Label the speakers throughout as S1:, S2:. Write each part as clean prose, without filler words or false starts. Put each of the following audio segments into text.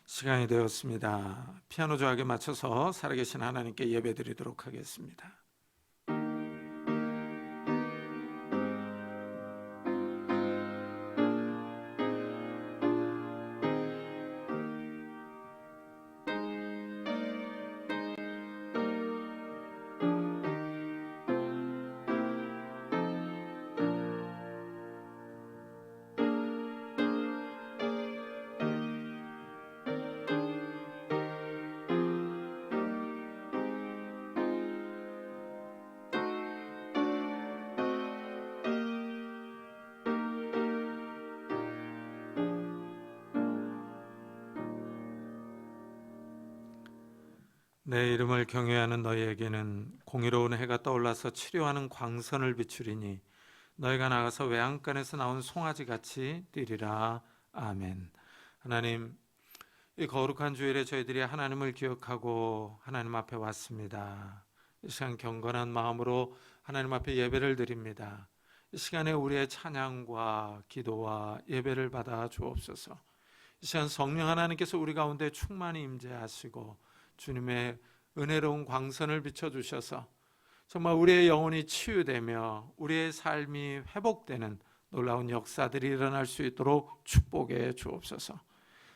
S1: 시간이 되었습니다. 피아노 조각에 맞춰서 살아계신 하나님께 예배드리도록 하겠습니다. 내 이름을 경외하는 너희에게는 공의로운 해가 떠올라서 치료하는 광선을 비추리니 너희가 나가서 외양간에서 나온 송아지같이 뛰리라. 아멘. 하나님, 이 거룩한 주일에 저희들이 하나님을 기억하고 하나님 앞에 왔습니다. 이 시간 경건한 마음으로 하나님 앞에 예배를 드립니다. 이 시간에 우리의 찬양과 기도와 예배를 받아 주옵소서. 이 시간 성령 하나님께서 우리 가운데 충만히 임재하시고 주님의 은혜로운 광선을 비춰주셔서 정말 우리의 영혼이 치유되며 우리의 삶이 회복되는 놀라운 역사들이 일어날 수 있도록 축복해 주옵소서.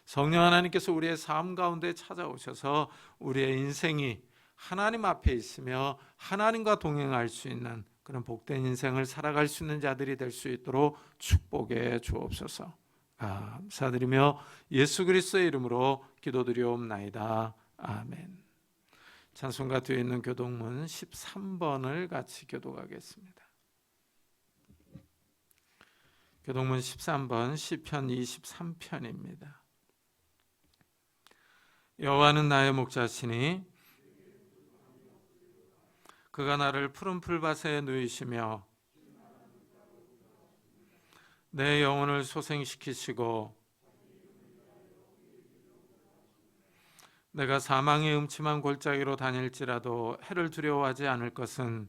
S1: 성령 하나님께서 우리의 삶 가운데 찾아오셔서 우리의 인생이 하나님 앞에 있으며 하나님과 동행할 수 있는 그런 복된 인생을 살아갈 수 있는 자들이 될 수 있도록 축복해 주옵소서. 감사드리며 예수 그리스도의 이름으로 기도드리옵나이다. 아멘. 찬송가 뒤에 있는 교독문 13번을 같이 교독하겠습니다. 교독문 13번 시편 23편입니다. 여호와는 나의 목자시니 그가 나를 푸른 풀밭에 누이시며 내 영혼을 소생시키시고 내가 사망의 음침한 골짜기로 다닐지라도 해를 두려워하지 않을 것은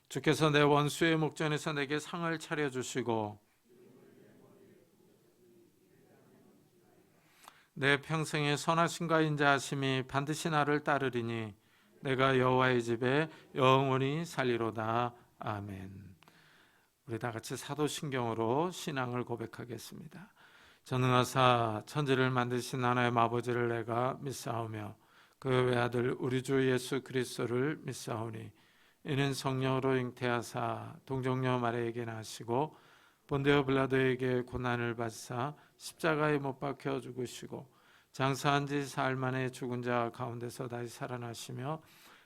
S1: 주께서 내 원수의 목전에서 내게 상을 차려주시고 내 평생의 선하심과 인자하심이 반드시 나를 따르리니 내가 여호와의 집에 영원히 살리로다. 아멘. 우리 다 같이 사도신경으로 신앙을 고백하겠습니다. 전능하사 천지를 만드신 하나님 아버지를 내가 믿사오며 그 외아들 우리 주 예수 그리스도를 믿사오니 이는 성령으로 잉태하사 동정녀 마리아에게 나시고 본디오 빌라도에게 고난을 받사 십자가에 못 박혀 죽으시고 장사한 지 사흘 만에 죽은 자 가운데서 다시 살아나시며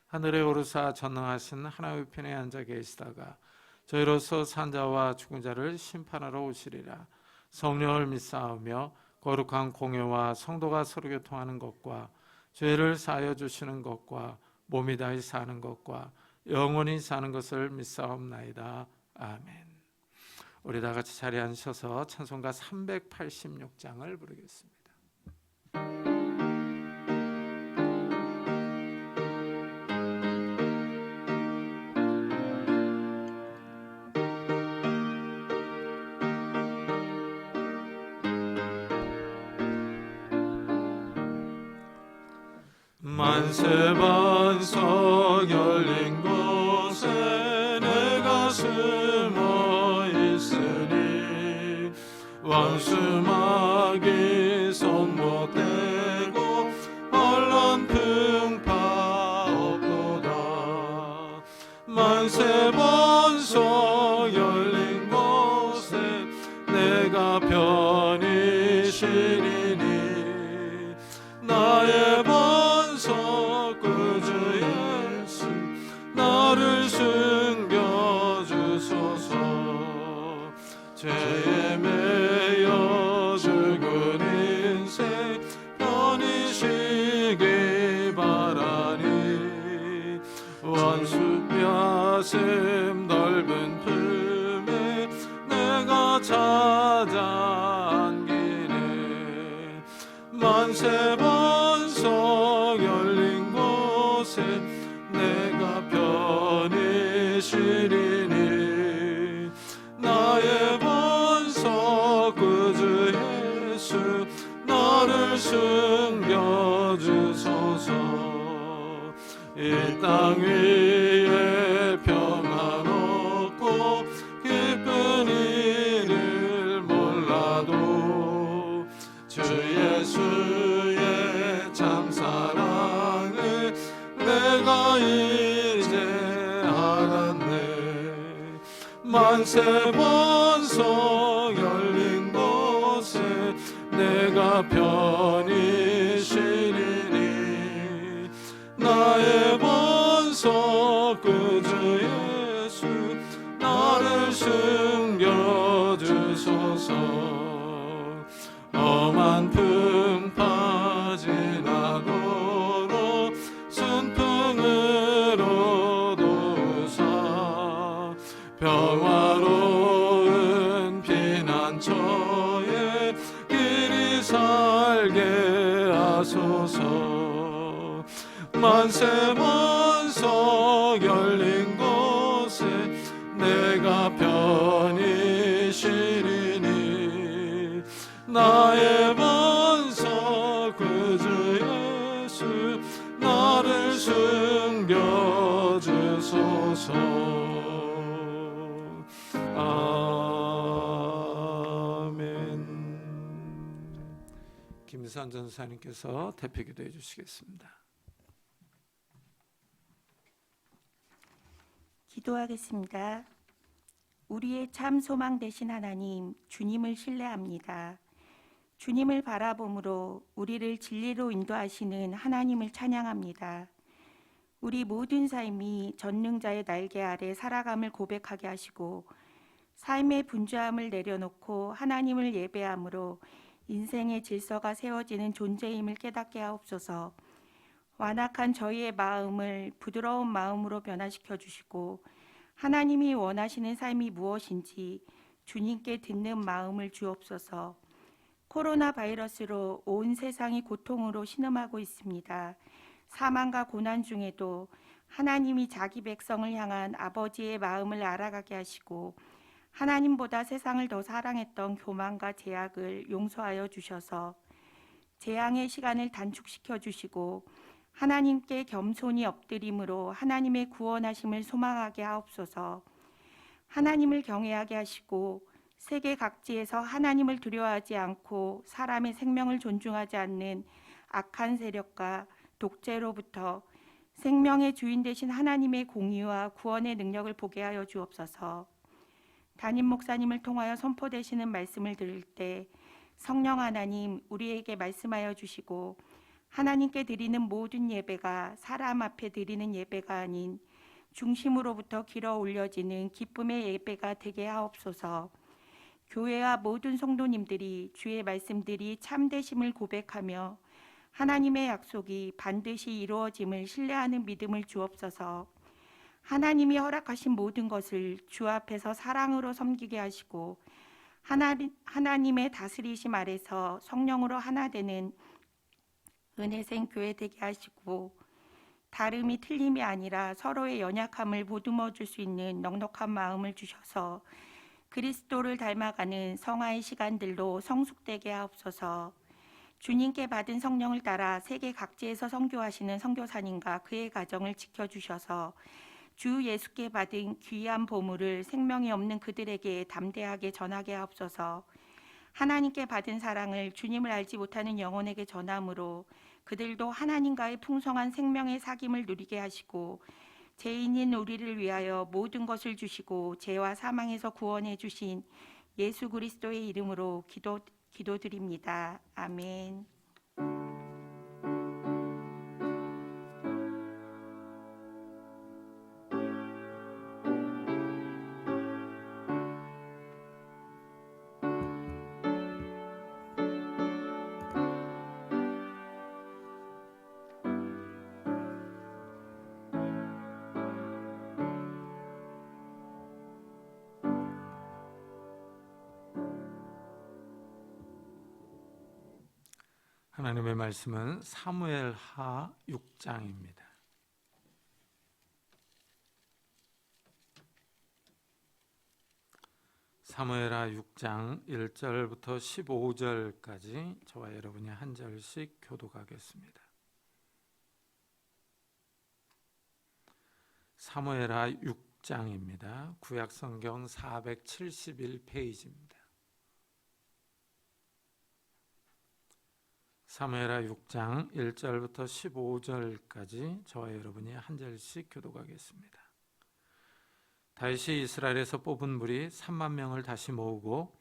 S1: 하늘에 오르사 전능하신 하나님의 편에 앉아 계시다가 저희로서 산자와 죽은 자를 심판하러 오시리라. 성령을 믿사오며 거룩한 공회와 성도가 서로 교통하는 것과 죄를 사하여 주시는 것과 몸이 다시 사는 것과 영원히 사는 것을 믿사옵나이다. 아멘. 우리 다 같이 자리에 앉으셔서 찬송가 386장을 부르겠습니다. 만세반석 열린 곳에 내가 숨어 있으니 왕수마귀 손 못 대고 혼란 풍파 없도다. 만세반석 열린 곳에 내가 편히 쉬리니 나의 구주 예수 나를 숨겨주소서. 죄에 매여 죽은 인생 편히 쉬기 바라니 원수뼈심 넓은 품에 내가 찾아 안기네. 만세반석 열린 곳에 내가 편히 쉬리니 나의 숨겨주소서. 이 땅 위에 평안 없고 기쁜 일을 몰라도 주 예수의 참 사랑을 내가 이제 알았네. 만세 번석 열린 곳에 내가 편히 쉬리니 나의 번석 그 주 예수 나를 숨겨주소서. 험한 풍파 지나도록 순풍으로 도우사 평화로운 피난처에 길이 살게 하소서. 만세 번석 열린 곳에 내가 편히 쉬리니 나의 번석 그 주 예수 나를 숨겨주소서. 아멘. 김선 전사님께서 대표 기도해 주시겠습니다.
S2: 기도하겠습니다. 우리의 참 소망 되신 하나님, 주님을 신뢰합니다. 주님을 바라봄으로 우리를 진리로 인도하시는 하나님을 찬양합니다. 우리 모든 삶이 전능자의 날개 아래 살아감을 고백하게 하시고 삶의 분주함을 내려놓고 하나님을 예배함으로 인생의 질서가 세워지는 존재임을 깨닫게 하옵소서. 완악한 저희의 마음을 부드러운 마음으로 변화시켜 주시고 하나님이 원하시는 삶이 무엇인지 주님께 듣는 마음을 주옵소서. 코로나 바이러스로 온 세상이 고통으로 신음하고 있습니다. 사망과 고난 중에도 하나님이 자기 백성을 향한 아버지의 마음을 알아가게 하시고 하나님보다 세상을 더 사랑했던 교만과 제약을 용서하여 주셔서 재앙의 시간을 단축시켜 주시고 하나님께 겸손히 엎드림으로 하나님의 구원하심을 소망하게 하옵소서. 하나님을 경외하게 하시고 세계 각지에서 하나님을 두려워하지 않고 사람의 생명을 존중하지 않는 악한 세력과 독재로부터 생명의 주인 되신 하나님의 공의와 구원의 능력을 보게 하여 주옵소서. 담임 목사님을 통하여 선포되시는 말씀을 들을 때 성령 하나님 우리에게 말씀하여 주시고 하나님께 드리는 모든 예배가 사람 앞에 드리는 예배가 아닌 중심으로부터 길어 올려지는 기쁨의 예배가 되게 하옵소서. 교회와 모든 성도님들이 주의 말씀들이 참되심을 고백하며 하나님의 약속이 반드시 이루어짐을 신뢰하는 믿음을 주옵소서. 하나님이 허락하신 모든 것을 주 앞에서 사랑으로 섬기게 하시고 하나님의 다스리심 아래서 성령으로 하나 되는 은혜생 교회 되게 하시고 다름이 틀림이 아니라 서로의 연약함을 보듬어 줄 수 있는 넉넉한 마음을 주셔서 그리스도를 닮아가는 성화의 시간들로 성숙되게 하옵소서. 주님께 받은 성령을 따라 세계 각지에서 선교하시는 선교사님과 그의 가정을 지켜주셔서 주 예수께 받은 귀한 보물을 생명이 없는 그들에게 담대하게 전하게 하옵소서. 하나님께 받은 사랑을 주님을 알지 못하는 영혼에게 전함으로 그들도 하나님과의 풍성한 생명의 사귐을 누리게 하시고 죄인인 우리를 위하여 모든 것을 주시고 죄와 사망에서 구원해 주신 예수 그리스도의 이름으로 기도드립니다. 아멘.
S1: 하나님의 말씀은 사무엘하 6장입니다. 사무엘하 6장 1절부터 15절까지 저와 여러분이 한 절씩 교독하겠습니다. 사무엘하 6장입니다. 구약성경 471페이지입니다. 사무엘하 6장 1절부터 15절까지 저와 여러분이 한 절씩 교독하겠습니다. 다윗이 이스라엘에서 뽑은 무리 3만 명을 다시 모으고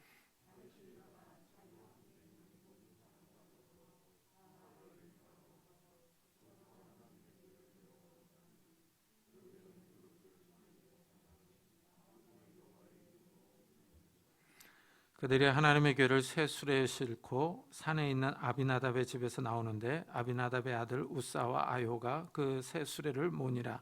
S1: 그들이 하나님의 궤를 새 수레에 싣고 산에 있는 아비나답의 집에서 나오는데 아비나답의 아들 우사와 아효가 그 새 수레를 모니라.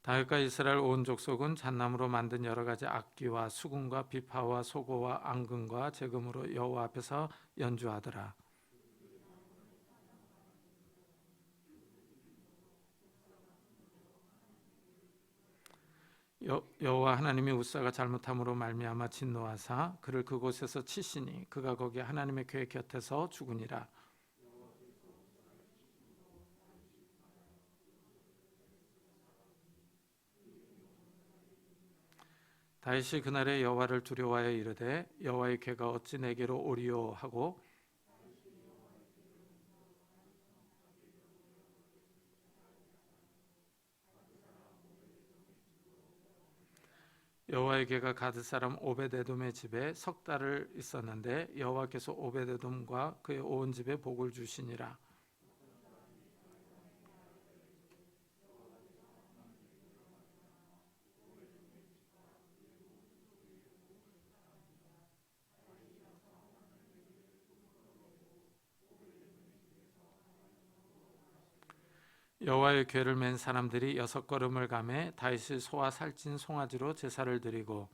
S1: 다윗과 이스라엘 온 족속은 잣나무로 만든 여러 가지 악기와 수금과 비파와 소고와 앙금과 제금으로 여호와 앞에서 연주하더라. 여호와 하나님이 우사가 잘못함으로 말미암아 진노하사 그를 그곳에서 치시니 그가 거기 하나님의 궤 곁에서 죽으니라. 다윗이 그날에 여호와를 두려워하여 이르되 여호와의 궤가 어찌 내게로 오리요 하고 여호와의 궤가 가드 사람 오베데돔의 집에 석 달을 있었는데 여호와께서 오베데돔과 그의 온 집에 복을 주시니라. 여호와의 궤를 맨 사람들이 6걸음을 가매 다윗이 소와 살찐 송아지로 제사를 드리고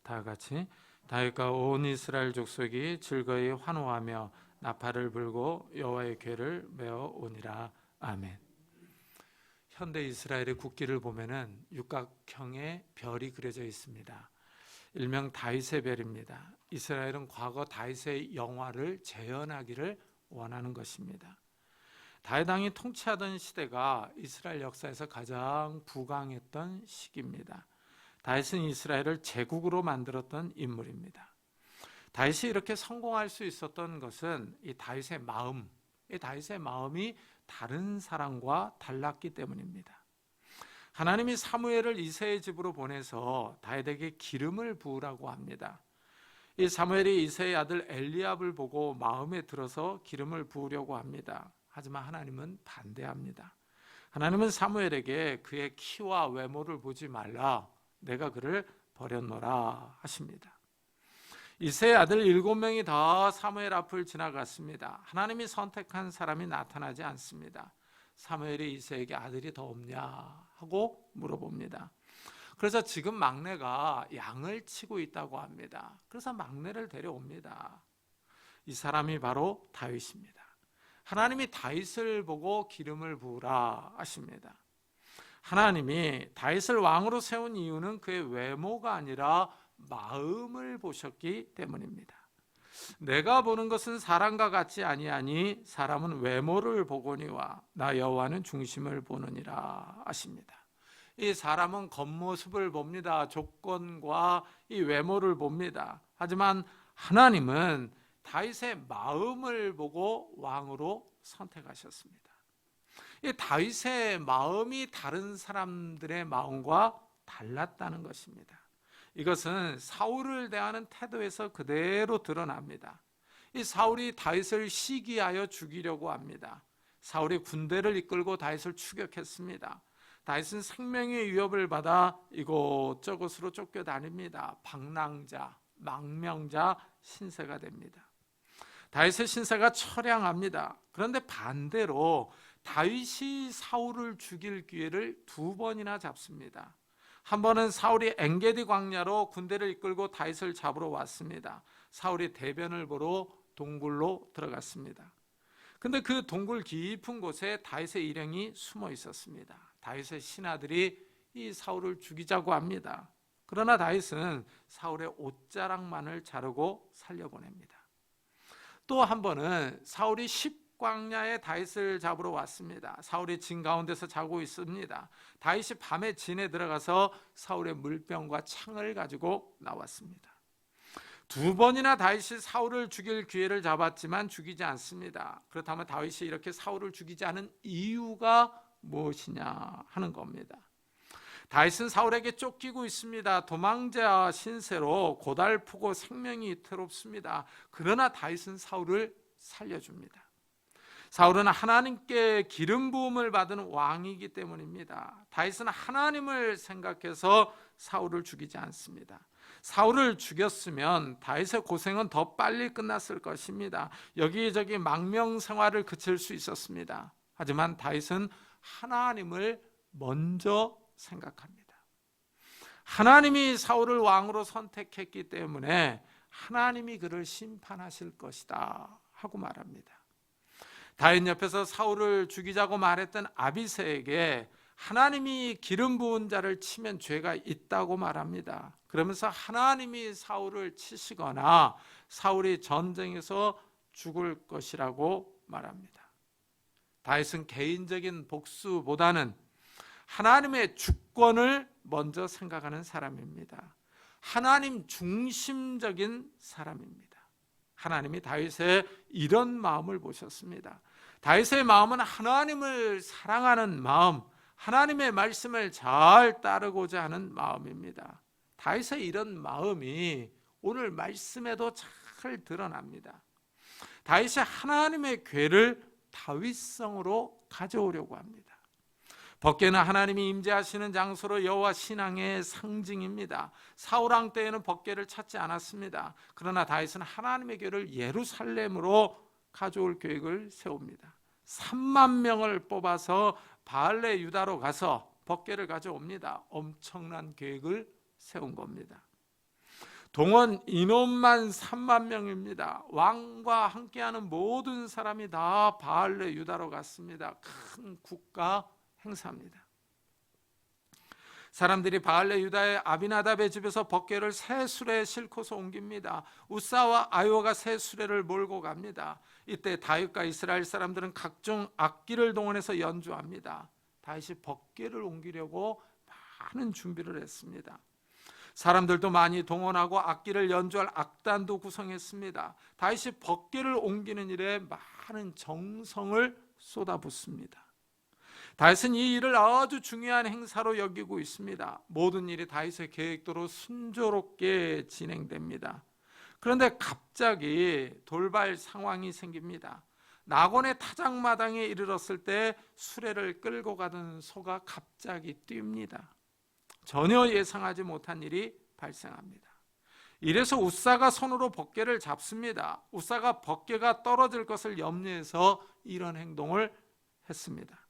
S1: 다 같이 다윗과 온 이스라엘 족속이 즐거이 환호하며 나팔을 불고 여호와의 궤를 메어 오니라. 아멘. 현대 이스라엘의 국기를 보면은 육각형의 별이 그려져 있습니다. 일명 다윗의 별입니다. 이스라엘은 과거 다윗의 영화를 재현하기를 원하는 것입니다. 다윗 왕이 통치하던 시대가 이스라엘 역사에서 가장 부강했던 시기입니다. 다윗은 이스라엘을 제국으로 만들었던 인물입니다. 다윗이 이렇게 성공할 수 있었던 것은 이 다윗의 마음이 다른 사람과 달랐기 때문입니다. 하나님이 사무엘을 이새의 집으로 보내서 다윗에게 기름을 부으라고 합니다. 이 사무엘이 이새의 아들 엘리압을 보고 마음에 들어서 기름을 부으려고 합니다. 하지만 하나님은 반대합니다. 하나님은 사무엘에게 그의 키와 외모를 보지 말라, 내가 그를 버렸노라 하십니다. 이새의 아들 7명이 다 사무엘 앞을 지나갔습니다. 하나님이 선택한 사람이 나타나지 않습니다. 사무엘이 이새에게 아들이 더 없냐 하고 물어봅니다. 그래서 지금 막내가 양을 치고 있다고 합니다. 그래서 막내를 데려옵니다. 이 사람이 바로 다윗입니다. 하나님이 다윗을 보고 기름을 부으라 하십니다. 하나님이 다윗을 왕으로 세운 이유는 그의 외모가 아니라 마음을 보셨기 때문입니다. 내가 보는 것은 사람과 같지 아니하니 사람은 외모를 보거니와 나 여호와는 중심을 보느니라 하십니다. 이 사람은 겉모습을 봅니다. 조건과 이 외모를 봅니다. 하지만 하나님은 다윗의 마음을 보고 왕으로 선택하셨습니다. 이 다윗의 마음이 다른 사람들의 마음과 달랐다는 것입니다. 이것은 사울을 대하는 태도에서 그대로 드러납니다. 이 사울이 다윗을 시기하여 죽이려고 합니다. 사울이 군대를 이끌고 다윗을 추격했습니다. 다윗은 생명의 위협을 받아 이곳저곳으로 쫓겨다닙니다. 방랑자, 망명자 신세가 됩니다. 다윗의 신세가 처량합니다. 그런데 반대로 다윗이 사울을 죽일 기회를 2번이나 잡습니다. 한 번은 사울이 엔게디 광야로 군대를 이끌고 다윗을 잡으러 왔습니다. 사울이 대변을 보러 동굴로 들어갔습니다. 근데 그 동굴 깊은 곳에 다윗의 일행이 숨어 있었습니다. 다윗의 신하들이 이 사울을 죽이자고 합니다. 그러나 다윗은 사울의 옷자락만을 자르고 살려보냅니다. 또 한 번은 사울이 십광야에 다윗을 잡으러 왔습니다. 사울이 진 가운데서 자고 있습니다. 다윗이 밤에 진에 들어가서 사울의 물병과 창을 가지고 나왔습니다. 두 번이나 다윗이 사울을 죽일 기회를 잡았지만 죽이지 않습니다. 그렇다면 다윗이 이렇게 사울을 죽이지 않은 이유가 무엇이냐 하는 겁니다. 다윗은 사울에게 쫓기고 있습니다. 도망자 신세로 고달프고 생명이 위태롭습니다. 그러나 다윗은 사울을 살려줍니다. 사울은 하나님께 기름 부음을 받은 왕이기 때문입니다. 다윗은 하나님을 생각해서 사울을 죽이지 않습니다. 사울을 죽였으면 다윗의 고생은 더 빨리 끝났을 것입니다. 여기저기 망명 생활을 그칠 수 있었습니다. 하지만 다윗은 하나님을 먼저 생각합니다. 하나님이 사울을 왕으로 선택했기 때문에 하나님이 그를 심판하실 것이다 하고 말합니다. 다윗 옆에서 사울을 죽이자고 말했던 아비새에게 하나님이 기름 부은 자를 치면 죄가 있다고 말합니다. 그러면서 하나님이 사울을 치시거나 사울이 전쟁에서 죽을 것이라고 말합니다. 다윗은 개인적인 복수보다는 하나님의 주권을 먼저 생각하는 사람입니다. 하나님 중심적인 사람입니다. 하나님이 다윗의 이런 마음을 보셨습니다. 다윗의 마음은 하나님을 사랑하는 마음, 하나님의 말씀을 잘 따르고자 하는 마음입니다. 다윗의 이런 마음이 오늘 말씀에도 잘 드러납니다. 다윗이 하나님의 궤를 다윗성으로 가져오려고 합니다. 법궤는 하나님이 임재하시는 장소로 여호와 신앙의 상징입니다. 사울 왕 때에는 법궤를 찾지 않았습니다. 그러나 다윗은 하나님의 궤를 예루살렘으로 가져올 계획을 세웁니다. 3만 명을 뽑아서 바알레 유다로 가서 법궤를 가져옵니다. 엄청난 계획을 세운 겁니다. 동원 인원만 3만 명입니다. 왕과 함께하는 모든 사람이 다 바알레 유다로 갔습니다. 큰 국가 행사입니다. 사람들이 바알레 유다의 아비나답의 집에서 법궤를 새 수레에 싣고서 옮깁니다. 우사와 아요가 새 수레를 몰고 갑니다. 이때 다윗과 이스라엘 사람들은 각종 악기를 동원해서 연주합니다. 다윗이 법궤를 옮기려고 많은 준비를 했습니다. 사람들도 많이 동원하고 악기를 연주할 악단도 구성했습니다. 다윗이 법궤를 옮기는 일에 많은 정성을 쏟아붓습니다. 다윗은 이 일을 아주 중요한 행사로 여기고 있습니다. 모든 일이 다윗의 계획대로 순조롭게 진행됩니다. 그런데 갑자기 돌발 상황이 생깁니다. 낙원의 타작마당에 이르렀을 때 수레를 끌고 가던 소가 갑자기 뜁니다. 전혀 예상하지 못한 일이 발생합니다. 이래서 우사가 손으로 법궤를 잡습니다. 우사가 법궤가 떨어질 것을 염려해서 이런 행동을 했습니다.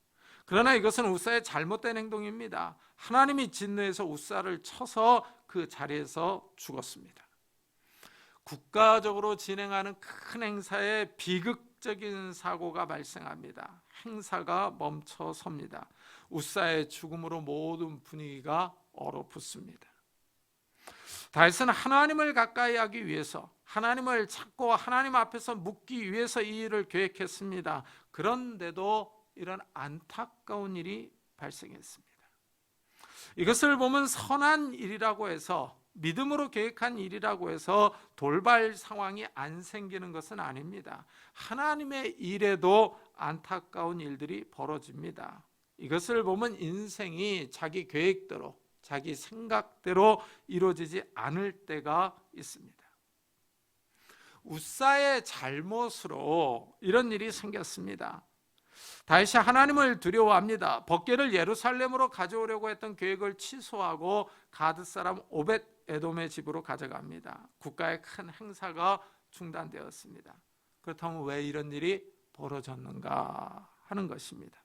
S1: 그러나 이것은 우사의 잘못된 행동입니다. 하나님이 진노해서 우사를 쳐서 그 자리에서 죽었습니다. 국가적으로 진행하는 큰 행사에 비극적인 사고가 발생합니다. 행사가 멈춰섭니다. 우사의 죽음으로 모든 분위기가 얼어붙습니다. 다윗은 하나님을 가까이 하기 위해서, 하나님을 찾고 하나님 앞에서 묻기 위해서 이 일을 계획했습니다. 그런데도 이런 안타까운 일이 발생했습니다. 이것을 보면 선한 일이라고 해서, 믿음으로 계획한 일이라고 해서 돌발 상황이 안 생기는 것은 아닙니다. 하나님의 일에도 안타까운 일들이 벌어집니다. 이것을 보면 인생이 자기 계획대로, 자기 생각대로 이루어지지 않을 때가 있습니다. 우사의 잘못으로 이런 일이 생겼습니다. 다윗이 하나님을 두려워합니다. 법궤를 예루살렘으로 가져오려고 했던 계획을 취소하고 가드 사람 오벳 에돔의 집으로 가져갑니다. 국가의 큰 행사가 중단되었습니다. 그렇다면 왜 이런 일이 벌어졌는가 하는 것입니다.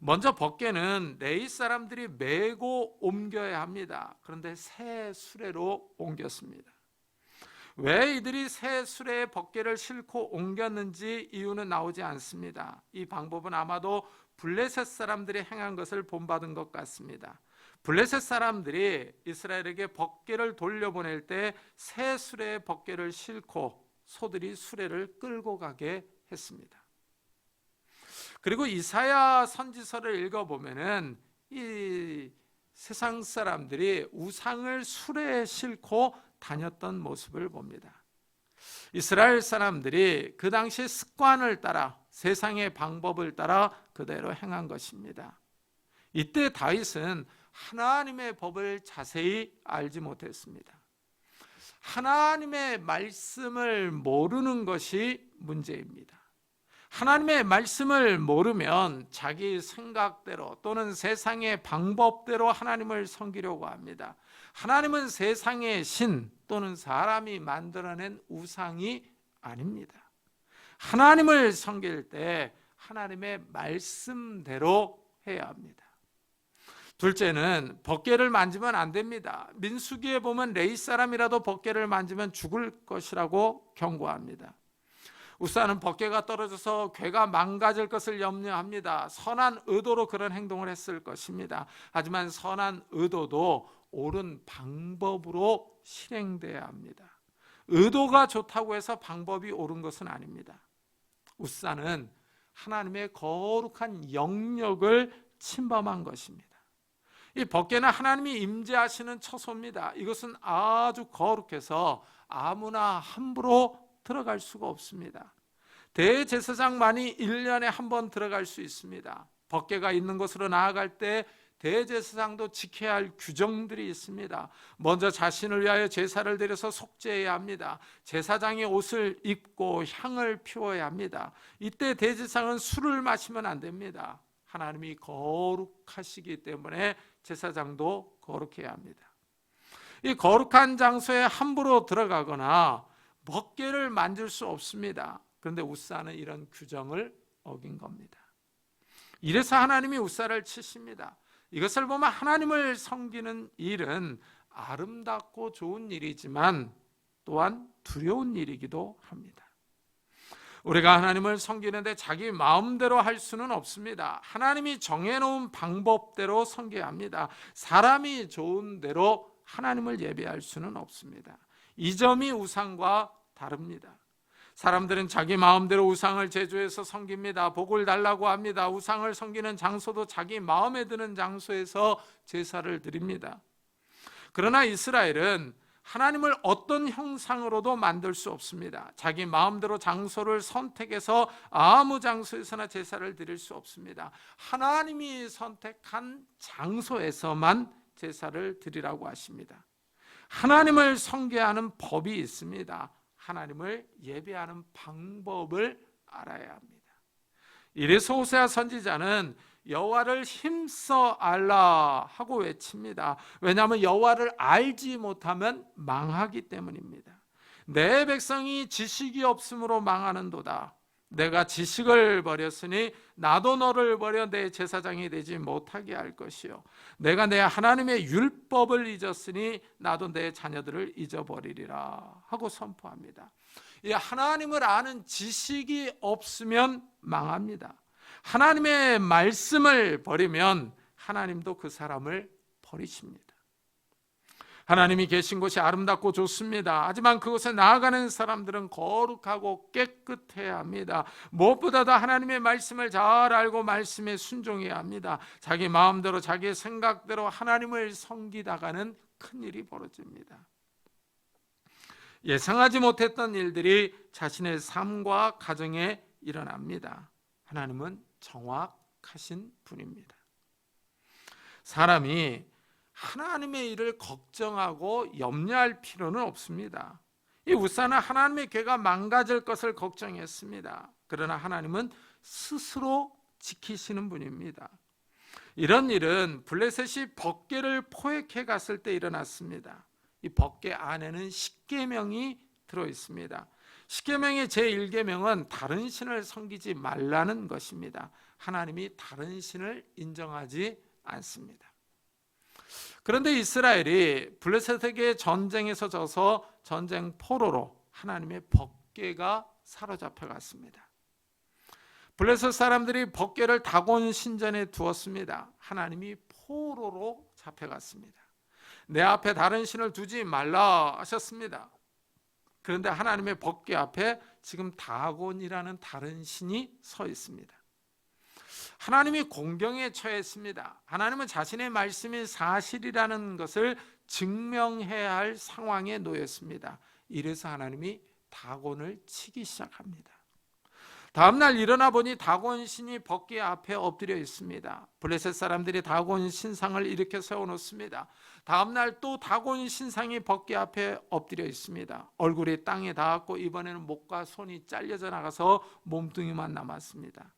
S1: 먼저 법궤는 레위 사람들이 메고 옮겨야 합니다. 그런데 새 수레로 옮겼습니다. 왜 이들이 새 수레에 벗개를 싣고 옮겼는지 이유는 나오지 않습니다. 이 방법은 아마도 블레셋 사람들이 행한 것을 본받은 것 같습니다. 블레셋 사람들이 이스라엘에게 벗개를 돌려보낼 때 새 수레에 벗개를 싣고 소들이 수레를 끌고 가게 했습니다. 그리고 이사야 선지서를 읽어보면은 이 세상 사람들이 우상을 수레에 싣고 다녔던 모습을 봅니다. 이스라엘 사람들이 그 당시 습관을 따라 세상의 방법을 따라 그대로 행한 것입니다. 이때 다윗은 하나님의 법을 자세히 알지 못했습니다. 하나님의 말씀을 모르는 것이 문제입니다. 하나님의 말씀을 모르면 자기 생각대로 또는 세상의 방법대로 하나님을 섬기려고 합니다. 하나님은 세상의 신 또는 사람이 만들어낸 우상이 아닙니다. 하나님을 섬길 때 하나님의 말씀대로 해야 합니다. 둘째는 벗개를 만지면 안 됩니다. 민수기에 보면 레위 사람이라도 벗개를 만지면 죽을 것이라고 경고합니다. 우사는 벗개가 떨어져서 괴가 망가질 것을 염려합니다. 선한 의도로 그런 행동을 했을 것입니다. 하지만 선한 의도도 옳은 방법으로 실행돼야 합니다. 의도가 좋다고 해서 방법이 옳은 것은 아닙니다. 우사는 하나님의 거룩한 영역을 침범한 것입니다. 이 벗개는 하나님이 임재하시는 처소입니다. 이것은 아주 거룩해서 아무나 함부로 들어갈 수가 없습니다. 대제사장만이 1년에 한 번 들어갈 수 있습니다. 벗개가 있는 곳으로 나아갈 때 대제사장도 지켜야 할 규정들이 있습니다. 먼저 자신을 위하여 제사를 드려서 속죄해야 합니다. 제사장이 옷을 입고 향을 피워야 합니다. 이때 대제사장은 술을 마시면 안 됩니다. 하나님이 거룩하시기 때문에 제사장도 거룩해야 합니다. 이 거룩한 장소에 함부로 들어가거나 벗개를 만질 수 없습니다. 그런데 우사는 이런 규정을 어긴 겁니다. 이래서 하나님이 우사를 치십니다. 이것을 보면 하나님을 섬기는 일은 아름답고 좋은 일이지만 또한 두려운 일이기도 합니다. 우리가 하나님을 섬기는데 자기 마음대로 할 수는 없습니다. 하나님이 정해놓은 방법대로 섬겨야 합니다. 사람이 좋은 대로 하나님을 예배할 수는 없습니다. 이 점이 우상과 다릅니다. 사람들은 자기 마음대로 우상을 제조해서 섬깁니다. 복을 달라고 합니다. 우상을 섬기는 장소도 자기 마음에 드는 장소에서 제사를 드립니다. 그러나 이스라엘은 하나님을 어떤 형상으로도 만들 수 없습니다. 자기 마음대로 장소를 선택해서 아무 장소에서나 제사를 드릴 수 없습니다. 하나님이 선택한 장소에서만 제사를 드리라고 하십니다. 하나님을 섬겨야 하는 법이 있습니다. 하나님을 예배하는 방법을 알아야 합니다. 이래서 호세아 선지자는 여호와를 힘써 알라 하고 외칩니다. 왜냐하면 여호와를 알지 못하면 망하기 때문입니다. 내 백성이 지식이 없으므로 망하는도다. 내가 지식을 버렸으니 나도 너를 버려 내 제사장이 되지 못하게 할 것이요 내가 내 하나님의 율법을 잊었으니 나도 내 자녀들을 잊어버리리라 하고 선포합니다. 이 하나님을 아는 지식이 없으면 망합니다. 하나님의 말씀을 버리면 하나님도 그 사람을 버리십니다. 하나님이 계신 곳이 아름답고 좋습니다. 하지만 그곳에 나아가는 사람들은 거룩하고 깨끗해야 합니다. 무엇보다도 하나님의 말씀을 잘 알고 말씀에 순종해야 합니다. 자기 마음대로 자기 생각대로 하나님을 섬기다가는 큰일이 벌어집니다. 예상하지 못했던 일들이 자신의 삶과 가정에 일어납니다. 하나님은 정확하신 분입니다. 사람이 하나님의 일을 걱정하고 염려할 필요는 없습니다. 이 우사는 하나님의 궤가 망가질 것을 걱정했습니다. 그러나 하나님은 스스로 지키시는 분입니다. 이런 일은 블레셋이 벗개를 포획해 갔을 때 일어났습니다. 이 벗개 안에는 십계명이 들어 있습니다. 십계명의 제1계명은 다른 신을 섬기지 말라는 것입니다. 하나님이 다른 신을 인정하지 않습니다. 그런데 이스라엘이 블레셋에게 전쟁에서 져서 전쟁 포로로 하나님의 법궤가 사로잡혀 갔습니다. 블레셋 사람들이 법궤를 다곤 신전에 두었습니다. 하나님이 포로로 잡혀갔습니다. 내 앞에 다른 신을 두지 말라 하셨습니다. 그런데 하나님의 법궤 앞에 지금 다곤이라는 다른 신이 서 있습니다. 하나님이 공경에 처했습니다. 하나님은 자신의 말씀이 사실이라는 것을 증명해야 할 상황에 놓였습니다. 이래서 하나님이 다곤을 치기 시작합니다. 다음날 일어나 보니 다곤 신이 법궤 앞에 엎드려 있습니다. 블레셋 사람들이 다곤 신상을 일으켜 세워놓습니다. 다음날 또 다곤 신상이 법궤 앞에 엎드려 있습니다. 얼굴이 땅에 닿았고 이번에는 목과 손이 잘려져 나가서 몸뚱이만 남았습니다.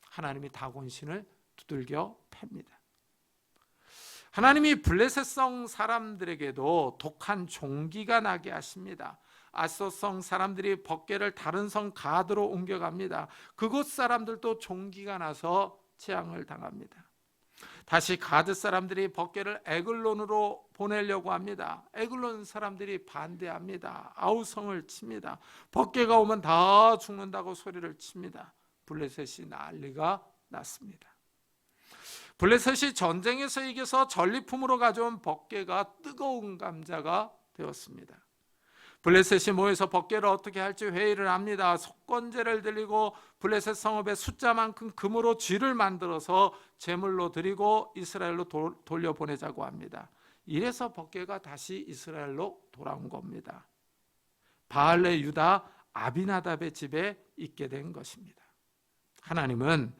S1: 하나님이 다곤 신을 두들겨 팹니다. 하나님이 블레셋성 사람들에게도 독한 종기가 나게 하십니다. 아소성 사람들이 법궤를 다른 성 가드로 옮겨갑니다. 그곳 사람들도 종기가 나서 재앙을 당합니다. 다시 가드 사람들이 법궤를 에글론으로 보내려고 합니다. 에글론 사람들이 반대합니다. 아우성을 칩니다. 법궤가 오면 다 죽는다고 소리를 칩니다. 블레셋이 난리가 났습니다. 블레셋이 전쟁에서 이겨서 전리품으로 가져온 법궤가 뜨거운 감자가 되었습니다. 블레셋이 모여서 법궤를 어떻게 할지 회의를 합니다. 속건제를 드리고 블레셋 성읍의 숫자만큼 금으로 쥐를 만들어서 제물로 드리고 이스라엘로 돌려보내자고 합니다. 이래서 법궤가 다시 이스라엘로 돌아온 겁니다. 바알레 유다 아비나답의 집에 있게 된 것입니다. 하나님은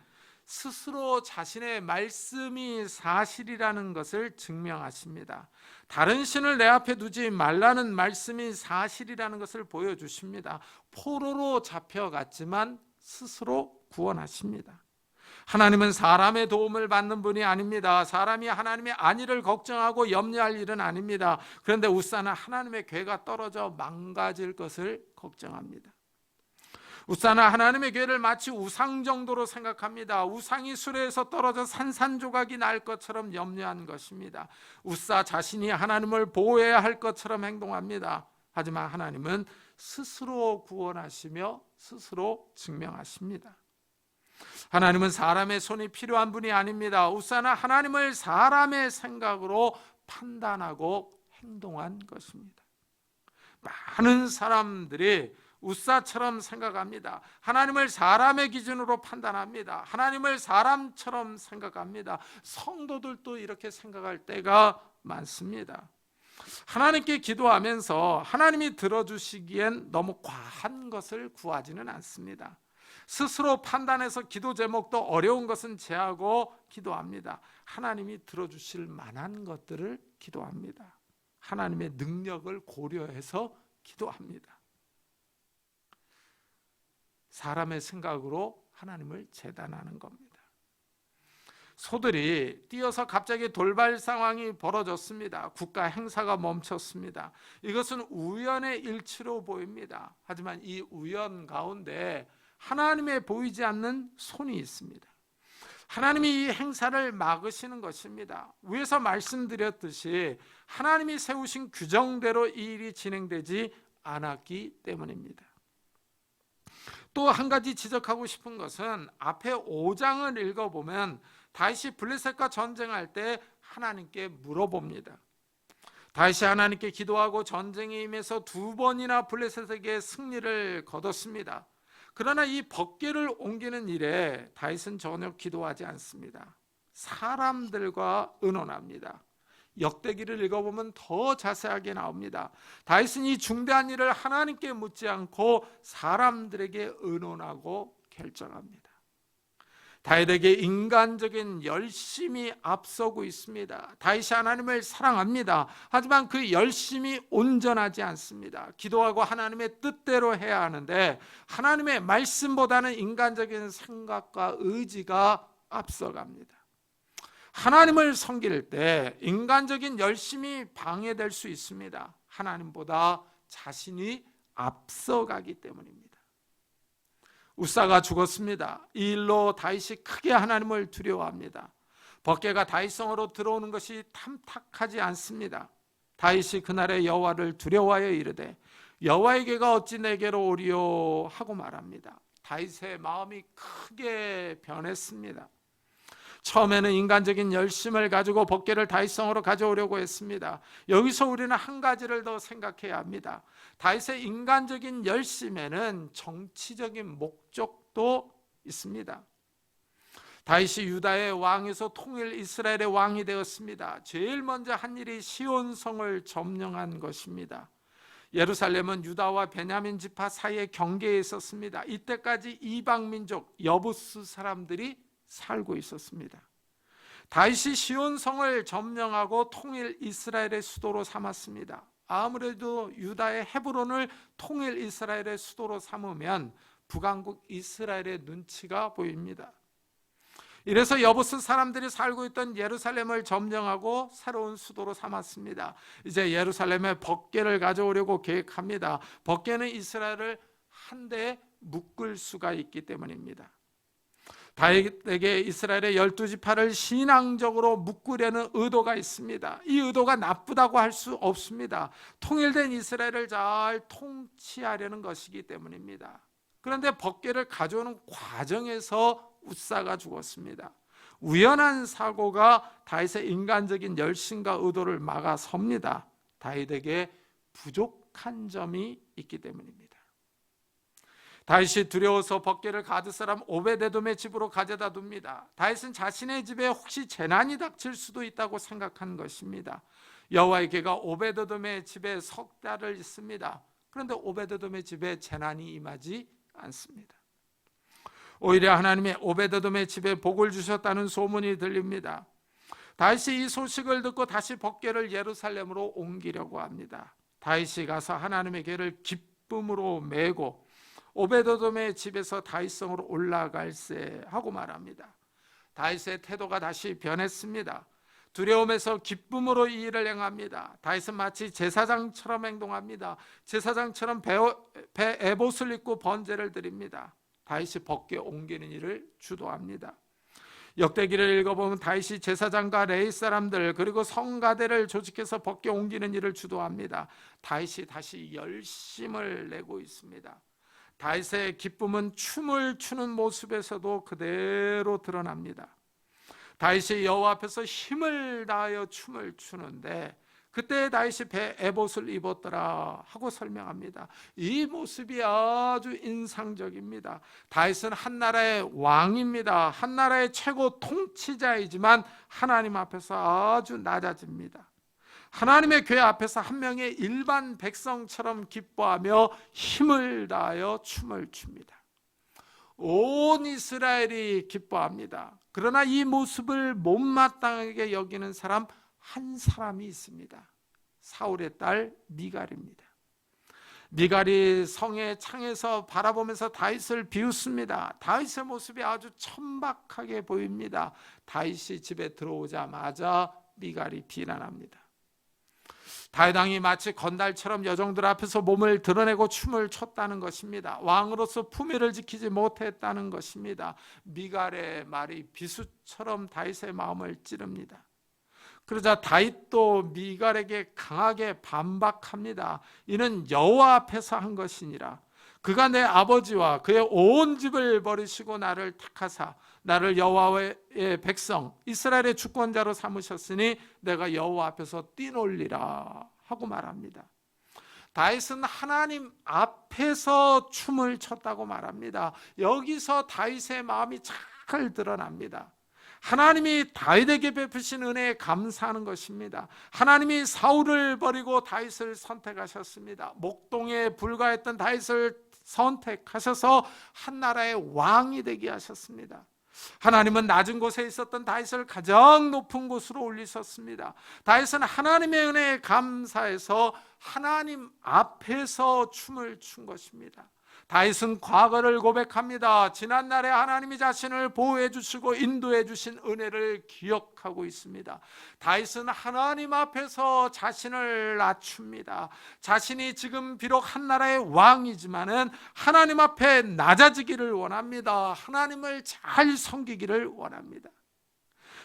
S1: 스스로 자신의 말씀이 사실이라는 것을 증명하십니다. 다른 신을 내 앞에 두지 말라는 말씀이 사실이라는 것을 보여주십니다. 포로로 잡혀갔지만 스스로 구원하십니다. 하나님은 사람의 도움을 받는 분이 아닙니다. 사람이 하나님의 안위를 걱정하고 염려할 일은 아닙니다. 그런데 웃사는 하나님의 궤가 떨어져 망가질 것을 걱정합니다. 웃사는 하나님의 궤를 마치 우상 정도로 생각합니다. 우상이 수레에서 떨어져 산산조각이 날 것처럼 염려한 것입니다. 웃사 자신이 하나님을 보호해야 할 것처럼 행동합니다. 하지만 하나님은 스스로 구원하시며 스스로 증명하십니다. 하나님은 사람의 손이 필요한 분이 아닙니다. 웃사는 하나님을 사람의 생각으로 판단하고 행동한 것입니다. 많은 사람들이 웃사처럼 생각합니다. 하나님을 사람의 기준으로 판단합니다. 하나님을 사람처럼 생각합니다. 성도들도 이렇게 생각할 때가 많습니다. 하나님께 기도하면서 하나님이 들어주시기엔 너무 과한 것을 구하지는 않습니다. 스스로 판단해서 기도 제목도 어려운 것은 제하고 기도합니다. 하나님이 들어주실 만한 것들을 기도합니다. 하나님의 능력을 고려해서 기도합니다. 사람의 생각으로 하나님을 재단하는 겁니다. 소들이 뛰어서 갑자기 돌발 상황이 벌어졌습니다. 국가 행사가 멈췄습니다. 이것은 우연의 일치로 보입니다. 하지만 이 우연 가운데 하나님의 보이지 않는 손이 있습니다. 하나님이 이 행사를 막으시는 것입니다. 위에서 말씀드렸듯이 하나님이 세우신 규정대로 이 일이 진행되지 않았기 때문입니다. 또 한 가지 지적하고 싶은 것은 앞에 5장을 읽어보면 다윗이 블레셋과 전쟁할 때 하나님께 물어봅니다. 다윗이 하나님께 기도하고 전쟁에 임해서 2번이나 블레셋에게 승리를 거뒀습니다. 그러나 이 법궤를 옮기는 일에 다윗은 전혀 기도하지 않습니다. 사람들과 의논합니다. 역대기를 읽어보면 더 자세하게 나옵니다. 다윗은 이 중대한 일을 하나님께 묻지 않고 사람들에게 의논하고 결정합니다. 다윗에게 인간적인 열심이 앞서고 있습니다. 다윗이 하나님을 사랑합니다. 하지만 그 열심이 온전하지 않습니다. 기도하고 하나님의 뜻대로 해야 하는데 하나님의 말씀보다는 인간적인 생각과 의지가 앞서갑니다. 하나님을 섬길 때 인간적인 열심이 방해될 수 있습니다. 하나님보다 자신이 앞서가기 때문입니다. 웃사가 죽었습니다. 이 일로 다윗이 크게 하나님을 두려워합니다. 법궤가 다윗성으로 들어오는 것이 탐탁하지 않습니다. 다윗이 그날의 여호와를 두려워하여 이르되 여호와의 궤가 어찌 내게로 오리요 하고 말합니다. 다윗의 마음이 크게 변했습니다. 처음에는 인간적인 열심을 가지고 법궤를 다윗성으로 가져오려고 했습니다. 여기서 우리는 한 가지를 더 생각해야 합니다. 다윗의 인간적인 열심에는 정치적인 목적도 있습니다. 다윗이 유다의 왕에서 통일 이스라엘의 왕이 되었습니다. 제일 먼저 한 일이 시온성을 점령한 것입니다. 예루살렘은 유다와 베냐민 지파 사이에 경계에 있었습니다. 이때까지 이방 민족 여부스 사람들이 살고 있었습니다. 다윗이 시온성을 점령하고 통일 이스라엘의 수도로 삼았습니다. 아무래도 유다의 헤브론을 통일 이스라엘의 수도로 삼으면 북왕국 이스라엘의 눈치가 보입니다. 이래서 여부스 사람들이 살고 있던 예루살렘을 점령하고 새로운 수도로 삼았습니다. 이제 예루살렘에 법궤를 가져오려고 계획합니다. 법궤는 이스라엘을 한데 묶을 수가 있기 때문입니다. 다윗에게 이스라엘의 12지파를 신앙적으로 묶으려는 의도가 있습니다. 이 의도가 나쁘다고 할 수 없습니다. 통일된 이스라엘을 잘 통치하려는 것이기 때문입니다. 그런데 법궤를 가져오는 과정에서 웃사가 죽었습니다. 우연한 사고가 다윗의 인간적인 열심과 의도를 막아섭니다. 다윗에게 부족한 점이 있기 때문입니다. 다윗이 두려워서 법궤를 가드 사람 오베데돔의 집으로 가져다 둡니다. 다윗은 자신의 집에 혹시 재난이 닥칠 수도 있다고 생각한 것입니다. 여호와의 궤가 오베데돔의 집에 석 달을 있습니다. 그런데 오베데돔의 집에 재난이 임하지 않습니다. 오히려 하나님의 오베데돔의 집에 복을 주셨다는 소문이 들립니다. 다윗이 이 소식을 듣고 다시 법궤를 예루살렘으로 옮기려고 합니다. 다윗이 가서 하나님의 궤를 기쁨으로 메고 오베데돔의 집에서 다윗성으로 올라갈세 하고 말합니다. 다윗의 태도가 다시 변했습니다. 두려움에서 기쁨으로 이 일을 행합니다. 다윗은 마치 제사장처럼 행동합니다. 제사장처럼 배 에봇을 입고 번제를 드립니다. 다윗이 법궤 옮기는 일을 주도합니다. 역대기를 읽어보면 다윗이 제사장과 레위 사람들 그리고 성가대를 조직해서 법궤 옮기는 일을 주도합니다. 다윗이 다시 열심을 내고 있습니다. 다윗의 기쁨은 춤을 추는 모습에서도 그대로 드러납니다. 다윗이 여호와 앞에서 힘을 다하여 춤을 추는데 그때 다윗이 배 에봇을 입었더라 하고 설명합니다. 이 모습이 아주 인상적입니다. 다윗은 한 나라의 왕입니다. 한 나라의 최고 통치자이지만 하나님 앞에서 아주 낮아집니다. 하나님의 궤 앞에서 한 명의 일반 백성처럼 기뻐하며 힘을 다하여 춤을 춥니다. 온 이스라엘이 기뻐합니다. 그러나 이 모습을 못마땅하게 여기는 사람 한 사람이 있습니다. 사울의 딸 미갈입니다. 미갈이 성의 창에서 바라보면서 다윗을 비웃습니다. 다윗의 모습이 아주 천박하게 보입니다. 다윗이 집에 들어오자마자 미갈이 비난합니다. 다윗 왕이 마치 건달처럼 여종들 앞에서 몸을 드러내고 춤을 췄다는 것입니다. 왕으로서 품위를 지키지 못했다는 것입니다. 미갈의 말이 비수처럼 다윗의 마음을 찌릅니다. 그러자 다윗도 미갈에게 강하게 반박합니다. 이는 여호와 앞에서 한 것이니라. 그가 내 아버지와 그의 온 집을 버리시고 나를 택하사 나를 여호와의 백성 이스라엘의 주권자로 삼으셨으니 내가 여호와 앞에서 뛰놀리라 하고 말합니다. 다윗은 하나님 앞에서 춤을 췄다고 말합니다. 여기서 다윗의 마음이 잘 드러납니다. 하나님이 다윗에게 베푸신 은혜에 감사하는 것입니다. 하나님이 사울을 버리고 다윗을 선택하셨습니다. 목동에 불과했던 다윗을 선택하셔서 한 나라의 왕이 되게 하셨습니다. 하나님은 낮은 곳에 있었던 다윗을 가장 높은 곳으로 올리셨습니다. 다윗은 하나님의 은혜에 감사해서 하나님 앞에서 춤을 춘 것입니다. 다윗은 과거를 고백합니다. 지난날에 하나님이 자신을 보호해 주시고 인도해 주신 은혜를 기억하고 있습니다. 다윗은 하나님 앞에서 자신을 낮춥니다. 자신이 지금 비록 한 나라의 왕이지만은 하나님 앞에 낮아지기를 원합니다. 하나님을 잘 섬기기를 원합니다.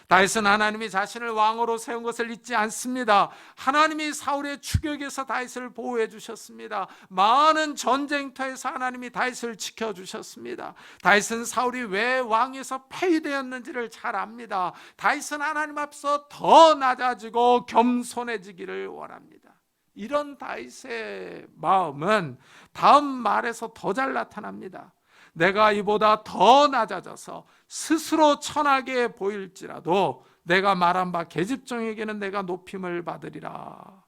S1: 다윗은 하나님이 자신을 왕으로 세운 것을 잊지 않습니다. 하나님이 사울의 추격에서 다윗을 보호해 주셨습니다. 많은 전쟁터에서 하나님이 다윗을 지켜주셨습니다. 다윗은 사울이 왜 왕에서 폐위되었는지를 잘 압니다. 다윗은 하나님 앞서 더 낮아지고 겸손해지기를 원합니다. 이런 다윗의 마음은 다음 말에서 더 잘 나타납니다. 내가 이보다 더 낮아져서 스스로 천하게 보일지라도 내가 말한 바 계집종에게는 내가 높임을 받으리라.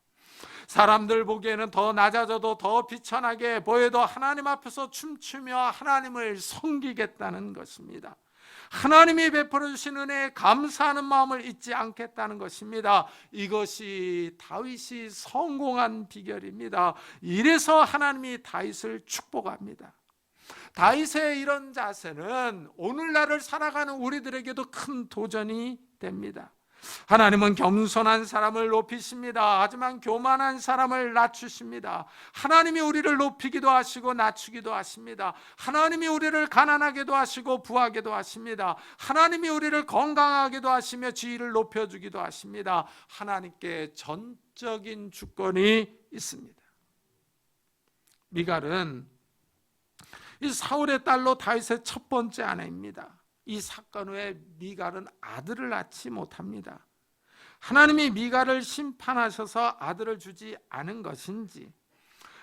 S1: 사람들 보기에는 더 낮아져도 더 비천하게 보여도 하나님 앞에서 춤추며 하나님을 섬기겠다는 것입니다. 하나님이 베풀어 주신 은혜에 감사하는 마음을 잊지 않겠다는 것입니다. 이것이 다윗이 성공한 비결입니다. 이래서 하나님이 다윗을 축복합니다. 다윗의 이런 자세는 오늘날을 살아가는 우리들에게도 큰 도전이 됩니다. 하나님은 겸손한 사람을 높이십니다. 하지만 교만한 사람을 낮추십니다. 하나님이 우리를 높이기도 하시고 낮추기도 하십니다. 하나님이 우리를 가난하게도 하시고 부하게도 하십니다. 하나님이 우리를 건강하게도 하시며 지위를 높여주기도 하십니다. 하나님께 전적인 주권이 있습니다. 미갈은 이 사울의 딸로 다윗의 첫 번째 아내입니다. 이 사건 후에 미갈은 아들을 낳지 못합니다. 하나님이 미갈을 심판하셔서 아들을 주지 않은 것인지,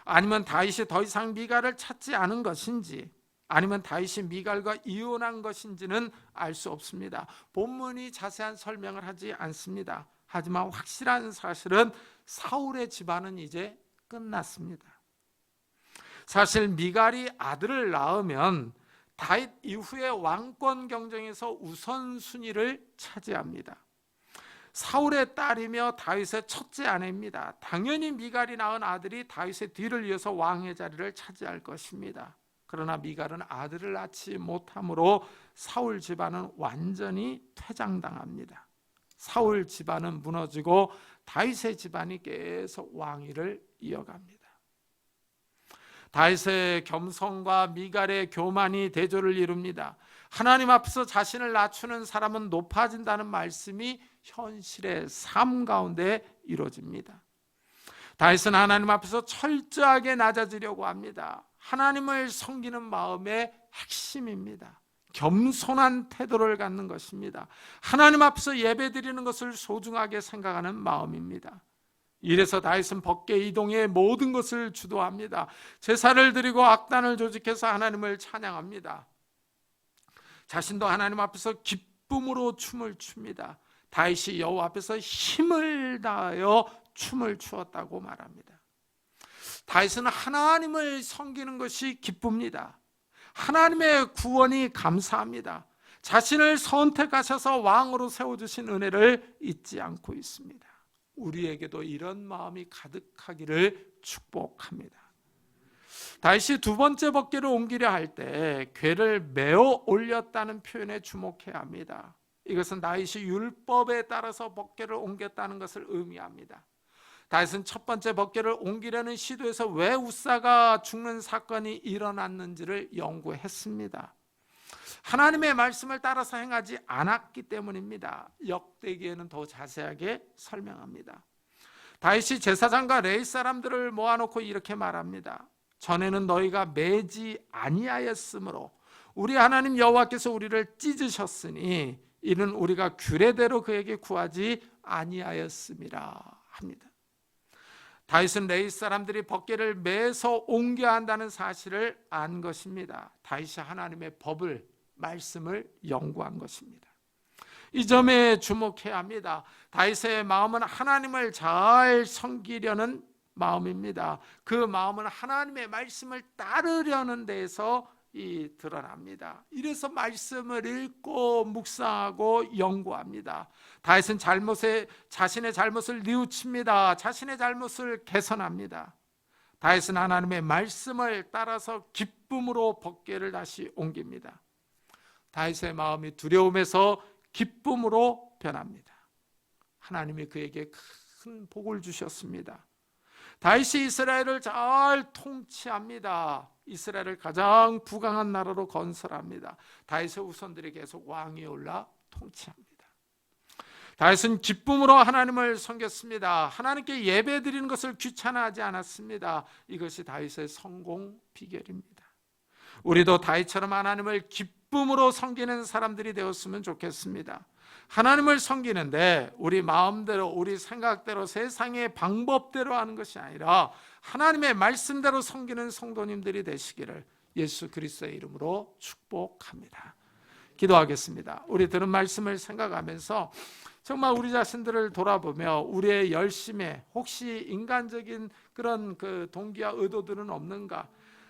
S1: 아니면 다윗이 더 이상 미갈을 찾지 않은 것인지, 아니면 다윗이 미갈과 이혼한 것인지는 알 수 없습니다. 본문이 자세한 설명을 하지 않습니다. 하지만 확실한 사실은 사울의 집안은 이제 끝났습니다. 사실 미갈이 아들을 낳으면 다윗 이후의 왕권 경쟁에서 우선순위를 차지합니다. 사울의 딸이며 다윗의 첫째 아내입니다. 당연히 미갈이 낳은 아들이 다윗의 뒤를 이어서 왕의 자리를 차지할 것입니다. 그러나 미갈은 아들을 낳지 못함으로 사울 집안은 완전히 퇴장당합니다. 사울 집안은 무너지고 다윗의 집안이 계속 왕위를 이어갑니다. 다윗의 겸손과 미갈의 교만이 대조를 이룹니다. 하나님 앞에서 자신을 낮추는 사람은 높아진다는 말씀이 현실의 삶 가운데 이루어집니다. 다윗은 하나님 앞에서 철저하게 낮아지려고 합니다. 하나님을 섬기는 마음의 핵심입니다. 겸손한 태도를 갖는 것입니다. 하나님 앞에서 예배드리는 것을 소중하게 생각하는 마음입니다. 이래서 다윗은 법궤 이동의 모든 것을 주도합니다. 제사를 드리고 악단을 조직해서 하나님을 찬양합니다. 자신도 하나님 앞에서 기쁨으로 춤을 춥니다. 다윗이 여호와 앞에서 힘을 다하여 춤을 추었다고 말합니다. 다윗은 하나님을 섬기는 것이 기쁩니다. 하나님의 구원이 감사합니다. 자신을 선택하셔서 왕으로 세워주신 은혜를 잊지 않고 있습니다. 우리에게도 이런 마음이 가득하기를 축복합니다. 다윗이 두 번째 법궤를 옮기려 할 때 궤를 메어 올렸다는 표현에 주목해야 합니다. 이것은 다윗이 율법에 따라서 법궤를 옮겼다는 것을 의미합니다. 다윗은 첫 번째 법궤를 옮기려는 시도에서 왜 우사가 죽는 사건이 일어났는지를 연구했습니다. 하나님의 말씀을 따라서 행하지 않았기 때문입니다. 역대기에는 더 자세하게 설명합니다. 다윗이 제사장과 레위 사람들을 모아놓고 이렇게 말합니다. 전에는 너희가 매지 아니하였으므로 우리 하나님 여호와께서 우리를 찢으셨으니 이는 우리가 규례대로 그에게 구하지 아니하였음이라 합니다. 다윗은 레위 사람들이 법궤를 매서 옮겨야 한다는 사실을 안 것입니다. 다윗이 하나님의 법을 말씀을 연구한 것입니다. 이 점에 주목해야 합니다. 다윗의 마음은 하나님을 잘 섬기려는 마음입니다. 그 마음은 하나님의 말씀을 따르려는 데에서 드러납니다. 이래서 말씀을 읽고 묵상하고 연구합니다. 다윗은 자신의 잘못을 뉘우칩니다. 자신의 잘못을 개선합니다. 다윗은 하나님의 말씀을 따라서 기쁨으로 법궤를 다시 옮깁니다. 다윗의 마음이 두려움에서 기쁨으로 변합니다. 하나님이 그에게 큰 복을 주셨습니다. 다윗이 이스라엘을 잘 통치합니다. 이스라엘을 가장 부강한 나라로 건설합니다. 다윗의 후손들이 계속 왕위에 올라 통치합니다. 다윗은 기쁨으로 하나님을 섬겼습니다. 하나님께 예배드리는 것을 귀찮아하지 않았습니다. 이것이 다윗의 성공 비결입니다. 우리도 다윗처럼 하나님을 기쁨으로 섬기는 사람들이 되었으면 좋겠습니다. 하나님을 섬기는데 우리 마음대로, 우리 생각대로, 세상의 방법대로 하는 것이 아니라 하나님의 말씀대로 섬기는 성도님들이 되시기를 예수 그리스도의 이름으로 축복합니다. 기도하겠습니다. 우리 들은 말씀을 생각하면서 정말 우리 자신들을 돌아보며 우리의 열심에 혹시 인간적인 그런 동기와 의도들은 없는가?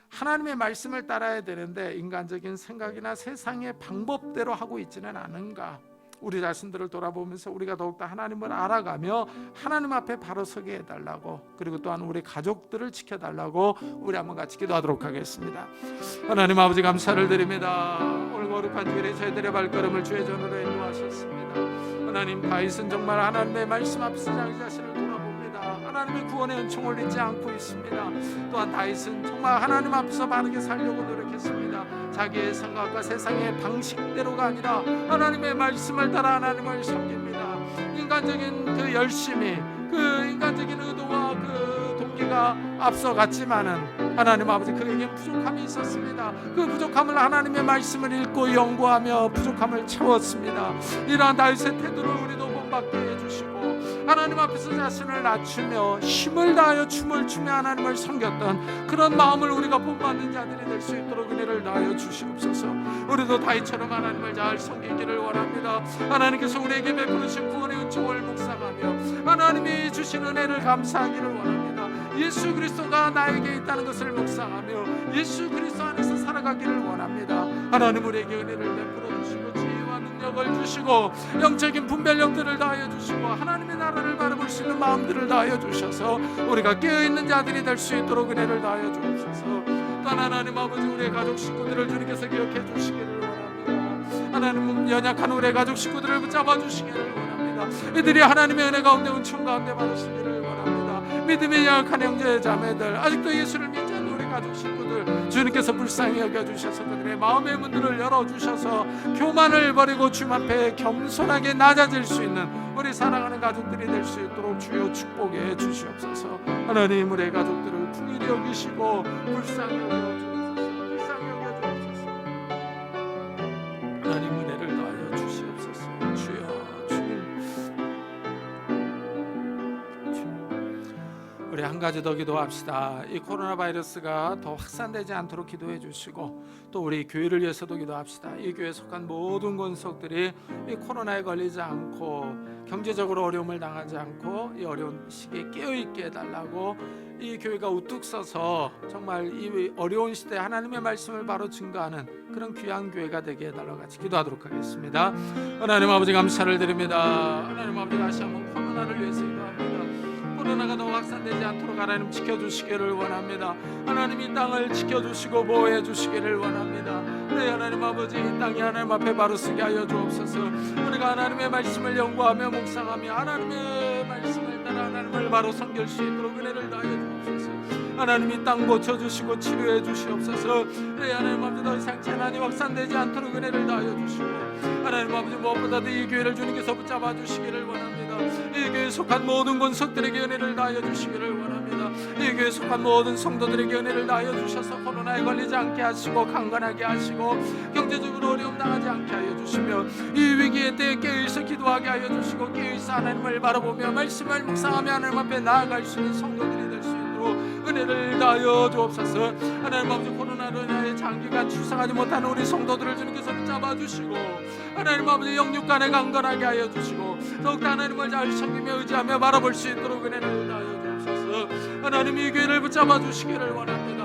S1: 하나님의 말씀을 따라야 되는데 인간적인 생각이나 세상의 방법대로 하고 있지는 않은가? 우리 자신들을 돌아보면서 우리가 더욱더 하나님을 알아가며 하나님 앞에 바로 서게 해달라고, 그리고 또한 우리 가족들을 지켜달라고 우리 한번 같이 기도하도록 하겠습니다. 하나님 아버지 감사를 드립니다. 오늘 거룩한 주일에 저희들의 발걸음을 주의 전으로 인도하셨습니다. 하나님, 다윗은 정말 하나님의 말씀 앞에서 자기 자신을 돌아봅니다. 하나님의 구원의 은총을 잊지 않고 있습니다. 또한 다윗은 정말 하나님 앞에서 바르게 살려고 노력했습니다. 자기의 생각과 세상의 방식대로가 아니라 하나님의 말씀을 따라 하나님을 섬깁니다. 인간적인 그 열심이, 그 인간적인 의도와 그 동기가 앞서갔지만은 하나님 아버지, 그에게 부족함이 있었습니다. 그 부족함을 하나님의 말씀을 읽고 연구하며 부족함을 채웠습니다. 이러한 다윗의 태도를 우리도 본받게 해주시고 하나님 앞에서 자신을 낮추며 힘을 다하여 춤을 추며 하나님을 섬겼던 그런 마음을 우리가 본받는 자들이 될 수 있도록 은혜를 다하여 주시옵소서. 우리도 다윗처럼 하나님을 잘 섬기기를 원합니다. 하나님께서 우리에게 베푸신 구원의 은총을 묵상하며 하나님이 주신 은혜를 감사하기를 원합니다. 예수 그리스도가 나에게 있다는 것을 묵상하며 예수 그리스도 안에서 살아가기를 원합니다. 하나님, 우리에게 은혜를 베풀어 주시고 지혜와 능력을 주시고 영적인 분별력들을 다하여 주시고 하나님의 나라를 바라볼 수 있는 마음들을 다하여 주셔서 우리가 깨어있는 자들이 될 수 있도록 은혜를 다하여 주옵소서. 또한 하나님 아버지, 우리의 가족 식구들을 주님께서 기억해 주시기를 원합니다. 하나님, 연약한 우리의 가족 식구들을 붙잡아 주시기를 원합니다. 이들이 하나님의 은혜 가운데 은총 가운데 받으시기를 원합니다. 믿음의 약한 형제 자매들, 아직도 예수를 믿지 않는 우리 가족 식구들, 주님께서 불쌍히 여겨주셔서 그들의 마음의 문들을 열어주셔서 교만을 버리고 주님 앞에 겸손하게 낮아질 수 있는 우리 사랑하는 가족들이 될 수 있도록 주여 축복해 주시옵소서. 하나님, 우리의 가족들을 풍일히 여기시고 불쌍히 여겨주옵소서. 불쌍히 여겨주옵소서. 하나님, 은혜를 더하여 주시옵소서. 주여, 우리 한 가지 더 기도합시다. 이 코로나 바이러스가 더 확산되지 않도록 기도해 주시고 또 우리 교회를 위해서도 기도합시다. 이 교회에 속한 모든 권속들이 이 코로나에 걸리지 않고 경제적으로 어려움을 당하지 않고 이 어려운 시기에 깨어있게 해달라고, 이 교회가 우뚝 서서 정말 이 어려운 시대에 하나님의 말씀을 바로 증거하는 그런 귀한 교회가 되게 해달라고 같이 기도하도록 하겠습니다. 하나님 아버지 감사를 드립니다. 하나님 아버지, 다시 한번 코로나를 위해서 기도합니다. 코로나가 더 확산되지 않도록 하나님 지켜주시기를 원합니다. 하나님, 이 땅을 지켜주시고 보호해 주시기를 원합니다. 네, 하나님 아버지, 이 땅이 하나님 앞에 바로 서게 하여 주옵소서. 우리가 하나님의 말씀을 연구하며 묵상하며 하나님의 말씀을 따라 하나님을 바로 섬길 수 있도록 은혜를 다하여 주옵소서. 하나님, 이 땅 고쳐주시고 치료해 주시옵소서. 네, 하나님 아버지, 더 이상 재난이 확산되지 않도록 은혜를 다하여 주시고 하나님 아버지, 무엇보다도 이 교회를 주님께서 붙잡아 주시기를 원합니다. 이 교회에 속한 모든 권속들에게 은혜를 다하여 주시기를 원합니다. 이 교회에 속한 모든 성도들에게 은혜를 다하여 주셔서 코로나에 걸리지 않게 하시고 강건하게 하시고 경제적으로 어려움 당하지 않게 하여 주시며 이 위기의 때에 깨어있어 기도하게 하여 주시고 깨어있어 하나님을 바라보며 말씀을 묵상하며 하나님 앞에 나아갈 수 있는 성도들이 될 수 있도록 은혜를 다하여 주옵소서. 하나님 아버지, 코로나로 인하여 장기간 출산하지 못하는 우리 성도들을 주님께서 잡아주시고 하나님 아버지, 영육간에 강건하게 하여 주시고 더욱더 하나님을 잘 섬기며 의지하며 바라볼 수 있도록 은혜를 다하여 주옵소서. 하나님, 이 교회를 붙잡아 주시기를 원합니다.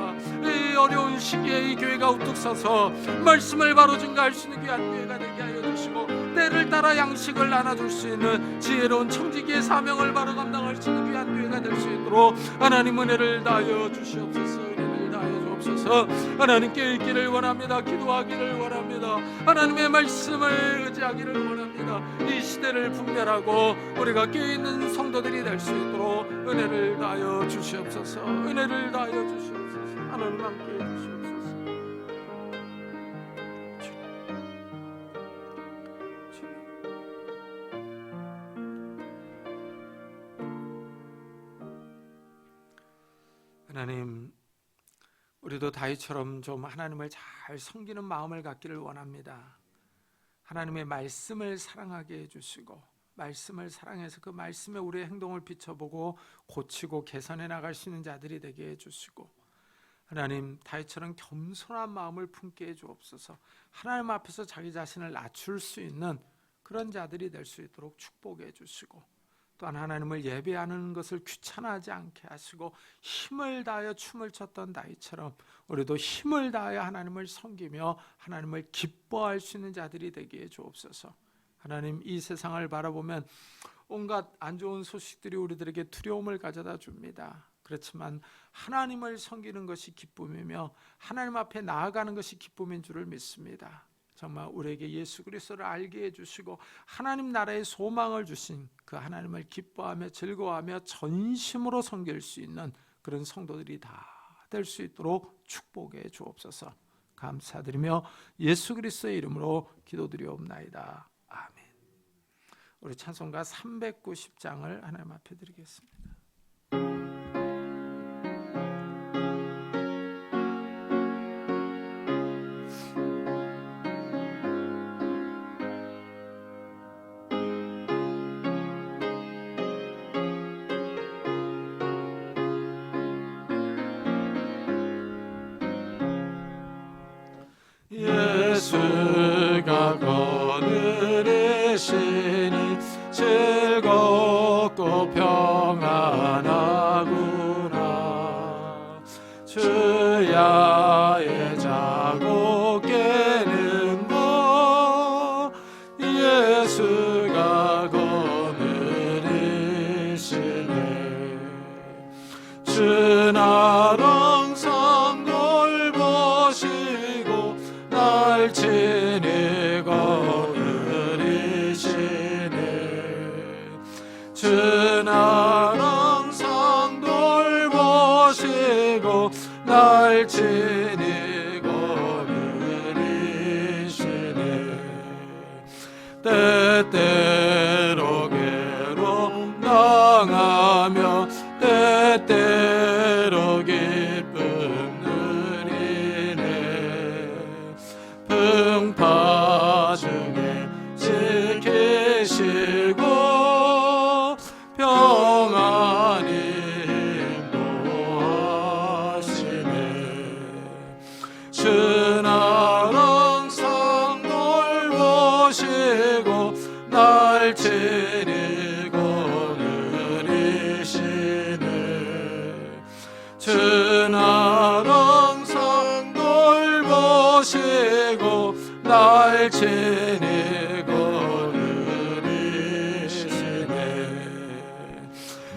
S1: 이 어려운 시기에 이 교회가 우뚝 서서 말씀을 바로 증거할 수 있는 귀한 교회가 되게 하여 주시고 때를 따라 양식을 나눠줄 수 있는 지혜로운 청지기의 사명을 바로 감당할 수 있는 귀한 교회가 될 수 있도록 하나님 은혜를 다하여 주시옵소서. 은혜를 다하여 주옵소서. 하나님께 있기를 원합니다. 기도하기를 원합니다. 하나님의 말씀을 의지하기를 원합니다. 이 시대를 분별하고 우리가 깨어있는 성도들이 될 수 있도록 은혜를 다하여 주시옵소서. 은혜를 다하여 주시옵소서. 하나님 함께해 주시옵소서. 하나님, 우리도 다윗처럼 좀 하나님을 잘 섬기는 마음을 갖기를 원합니다. 하나님의 말씀을 사랑하게 해주시고, 말씀을 사랑해서 그 말씀에 우리의 행동을 비춰보고 고치고 개선해 나갈 수 있는 자들이 되게 해주시고, 하나님, 다윗처럼 겸손한 마음을 품게 해주옵소서. 하나님 앞에서 자기 자신을 낮출 수 있는 그런 자들이 될 수 있도록 축복해 주시고, 또한 하나님을 예배하는 것을 귀찮아하지 않게 하시고, 힘을 다하여 춤을 췄던 다윗처럼 우리도 힘을 다하여 하나님을 섬기며 하나님을 기뻐할 수 있는 자들이 되게 해 주옵소서. 하나님, 이 세상을 바라보면 온갖 안 좋은 소식들이 우리들에게 두려움을 가져다 줍니다. 그렇지만 하나님을 섬기는 것이 기쁨이며 하나님 앞에 나아가는 것이 기쁨인 줄을 믿습니다. 정말 우리에게 예수 그리스도를 알게 해주시고 하나님 나라의 소망을 주신 그 하나님을 기뻐하며 즐거워하며 전심으로 섬길 수 있는 그런 성도들이 다 될 수 있도록 축복해 주옵소서. 감사드리며 예수 그리스도의 이름으로 기도드리옵나이다. 아멘. 우리 찬송가 390장을 하나님 앞에 드리겠습니다. 예수가 거느리시니 즐겁고 평안하구나. 주야의 자고 깨는 것 예수가 거느리시네. 주 나라 항상 돌보시고 날 친히 거느리시네. 주 나라 항상 돌보시고 날 친히 거느리시네. 때때로 괴로움 당하며 때때로 기쁨 누리네. 풍파 중에 지키시고 평안히 인도하시네. 주 나라 항상 돌보시고 날 친히 거느리시네. 주 나라 항상 돌보시고 날 친히 거느리시네.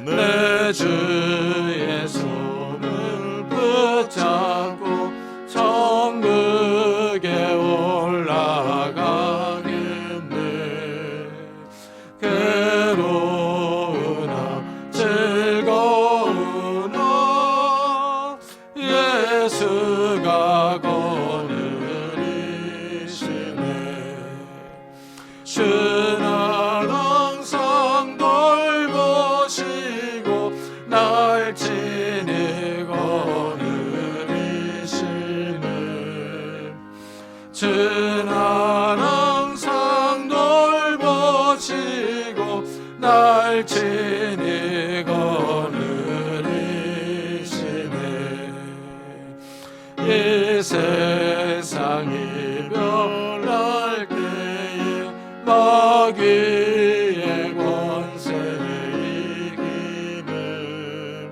S1: 내 주의 손을 붙잡고 천국에 올라가겠네. 괴로우나 즐거우나 예수가 거느리시네. 주 나라 항상 돌보시고 날 친히 거느리시네. 주 나라 항상 돌보시고 날 친히 거느리시네. 이 세상 이별할 때에 마귀의 권세를 이기는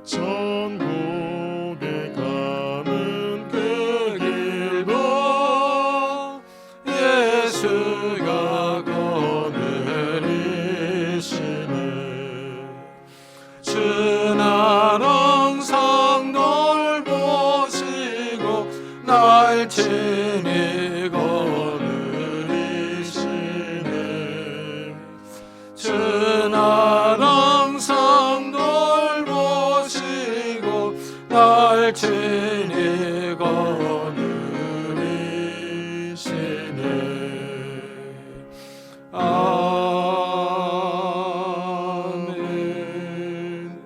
S1: 천국에 가는 그 길도 예수가 거느리시네. 주 나라 항상 돌보시고 날 친히 거느리시네. 주 나라 항상 돌보시고 날 친히 거느리시네. 아멘.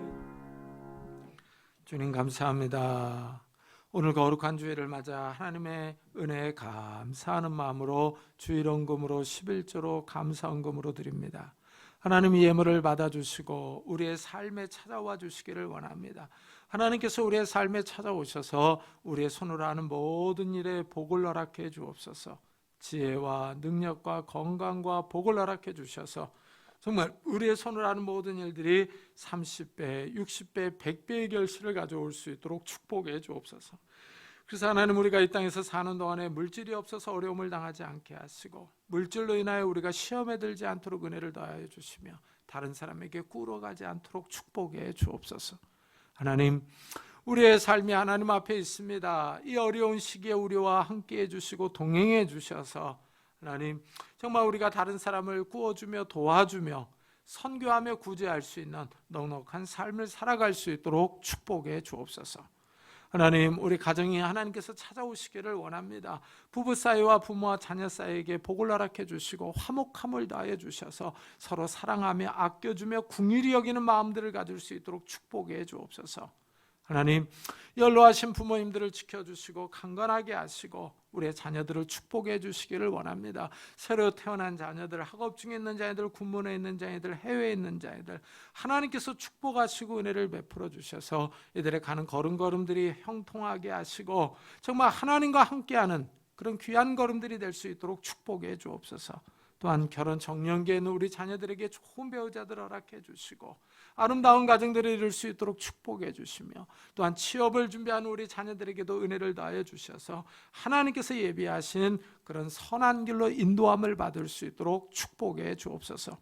S1: 주님 감사합니다. 오늘 거룩한 주일을 맞아 하나님의 은혜에 감사하는 마음으로 주일헌금으로 11조로 감사헌금으로 드립니다. 하나님 이 예물을 받아주시고 우리의 삶에 찾아와 주시기를 원합니다. 하나님께서 우리의 삶에 찾아오셔서 우리의 손으로 하는 모든 일에 복을 허락해 주옵소서. 지혜와 능력과 건강과 복을 허락해 주셔서 정말 우리의 손으로 하는 모든 일들이 30배, 60배, 100배의 결실을 가져올 수 있도록 축복해 주옵소서. 그래서 하나님 우리가 이 땅에서 사는 동안에 물질이 없어서 어려움을 당하지 않게 하시고 물질로 인하여 우리가 시험에 들지 않도록 은혜를 더하여 주시며 다른 사람에게 꿇어가지 않도록 축복해 주옵소서. 하나님 우리의 삶이 하나님 앞에 있습니다. 이 어려운 시기에 우리와 함께해 주시고 동행해 주셔서 하나님 정말 우리가 다른 사람을 구워주며 도와주며 선교하며 구제할 수 있는 넉넉한 삶을 살아갈 수 있도록 축복해 주옵소서. 하나님 우리 가정이 하나님께서 찾아오시기를 원합니다. 부부 사이와 부모와 자녀 사이에게 복을 허락해 주시고 화목함을 더하여 주셔서 서로 사랑하며 아껴주며 긍휼히 여기는 마음들을 가질 수 있도록 축복해 주옵소서. 하나님 연로하신 부모님들을 지켜주시고 강건하게 하시고 우리의 자녀들을 축복해 주시기를 원합니다. 새로 태어난 자녀들, 학업 중에 있는 자녀들, 군문에 있는 자녀들, 해외에 있는 자녀들 하나님께서 축복하시고 은혜를 베풀어 주셔서 이들의 가는 걸음걸음들이 형통하게 하시고 정말 하나님과 함께하는 그런 귀한 걸음들이 될 수 있도록 축복해 주옵소서. 또한 결혼 정년기에 있는 우리 자녀들에게 좋은 배우자들을 허락해 주시고 아름다운 가정들을 이룰 수 있도록 축복해 주시며 또한 취업을 준비하는 우리 자녀들에게도 은혜를 더하여 주셔서 하나님께서 예비하신 그런 선한 길로 인도함을 받을 수 있도록 축복해 주옵소서.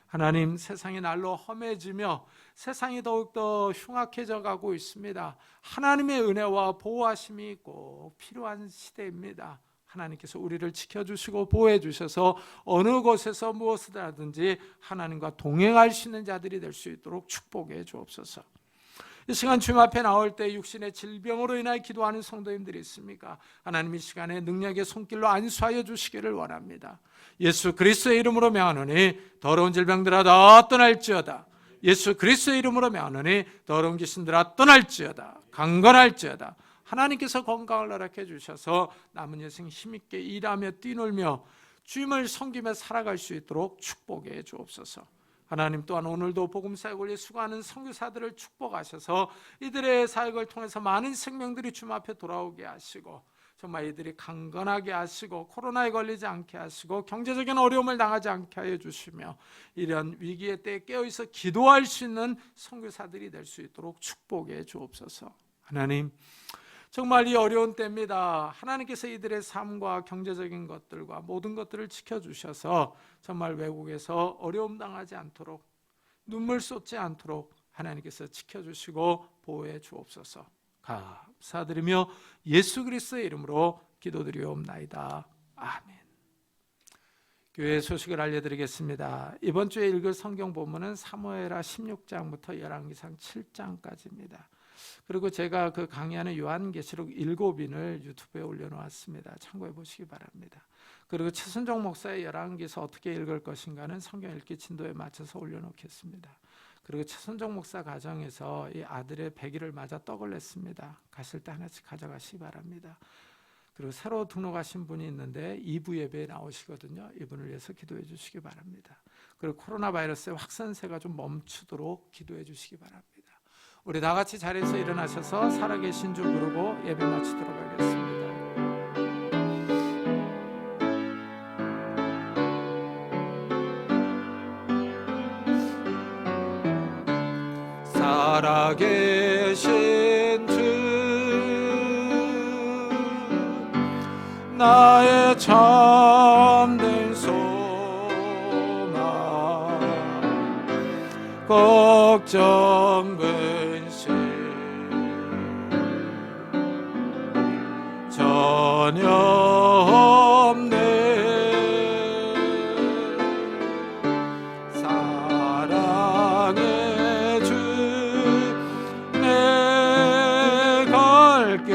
S1: 하나님 세상이 날로 험해지며 세상이 더욱더 흉악해져 가고 있습니다. 하나님의 은혜와 보호하심이 꼭 필요한 시대입니다. 하나님께서 우리를 지켜주시고 보호해 주셔서 어느 곳에서 무엇을 하든지 하나님과 동행할 수 있는 자들이 될 수 있도록 축복해 주옵소서. 이 시간 주님 앞에 나올 때 육신의 질병으로 인하여 기도하는 성도님들이 있습니까? 하나님 이 시간에 능력의 손길로 안수하여 주시기를 원합니다. 예수 그리스도의 이름으로 명하노니 더러운 질병들아 다 떠날지어다. 예수 그리스도의 이름으로 명하노니 더러운 귀신들아 떠날지어다. 강건할지어다. 하나님께서 건강을 허락해 주셔서 남은 여생 힘있게 일하며 뛰놀며 주님을 섬기며 살아갈 수 있도록 축복해 주옵소서. 하나님 또한 오늘도 복음 사역을 위해 수고하는 선교사들을 축복하셔서 이들의 사역을 통해서 많은 생명들이 주님 앞에 돌아오게 하시고 정말 이들이 강건하게 하시고 코로나에 걸리지 않게 하시고 경제적인 어려움을 당하지 않게 하여 주시며 이런 위기의 때에 깨어있어 기도할 수 있는 선교사들이 될 수 있도록 축복해 주옵소서. 하나님 정말 이 어려운 때입니다. 하나님께서 이들의 삶과 경제적인 것들과 모든 것들을 지켜주셔서 정말 외국에서 어려움 당하지 않도록 눈물 쏟지 않도록 하나님께서 지켜주시고 보호해 주옵소서. 감사드리며 예수 그리스도의 이름으로 기도드리옵나이다. 아멘. 교회 소식을 알려드리겠습니다. 이번 주에 읽을 성경 본문은 사무엘하 16장부터 열왕기상 7장까지입니다. 그리고 제가 그 강의하는 요한계시록 7인을 유튜브에 올려놓았습니다. 참고해 보시기 바랍니다. 그리고 최선종 목사의 열왕기서 어떻게 읽을 것인가는 성경 읽기 진도에 맞춰서 올려놓겠습니다. 그리고 최선종 목사 가정에서 이 아들의 100일을 맞아 떡을 냈습니다. 가실 때 하나씩 가져가시기 바랍니다. 그리고 새로 등록하신 분이 있는데 2부 예배에 나오시거든요. 이분을 위해서 기도해 주시기 바랍니다. 그리고 코로나 바이러스의 확산세가 좀 멈추도록 기도해 주시기 바랍니다. 우리 다 같이 자리에서 일어나셔서 살아계신 주 부르고 예배 마치도록 하겠습니다. 살아계신 주 나의 참된 소망 걱정 근심 전혀 없네. 사랑의 주 내 갈 길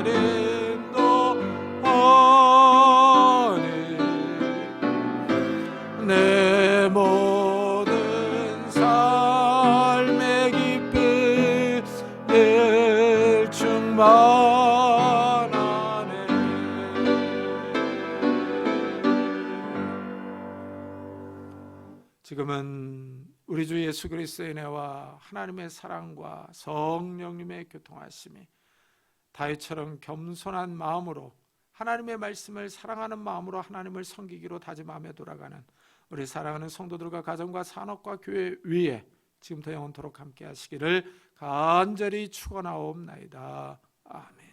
S1: 인도하니 내 모든 삶의 기쁨 지금은 우리 주 예수 그리스도의 은혜와 하나님의 사랑과 성령님의 교통하심이 다윗처럼 겸손한 마음으로 하나님의 말씀을 사랑하는 마음으로 하나님을 섬기기로 다짐하며 돌아가는 우리 사랑하는 성도들과 가정과 산업과 교회 위에 지금부터 영원토록 함께 하시기를 간절히 축원하옵나이다. 아멘.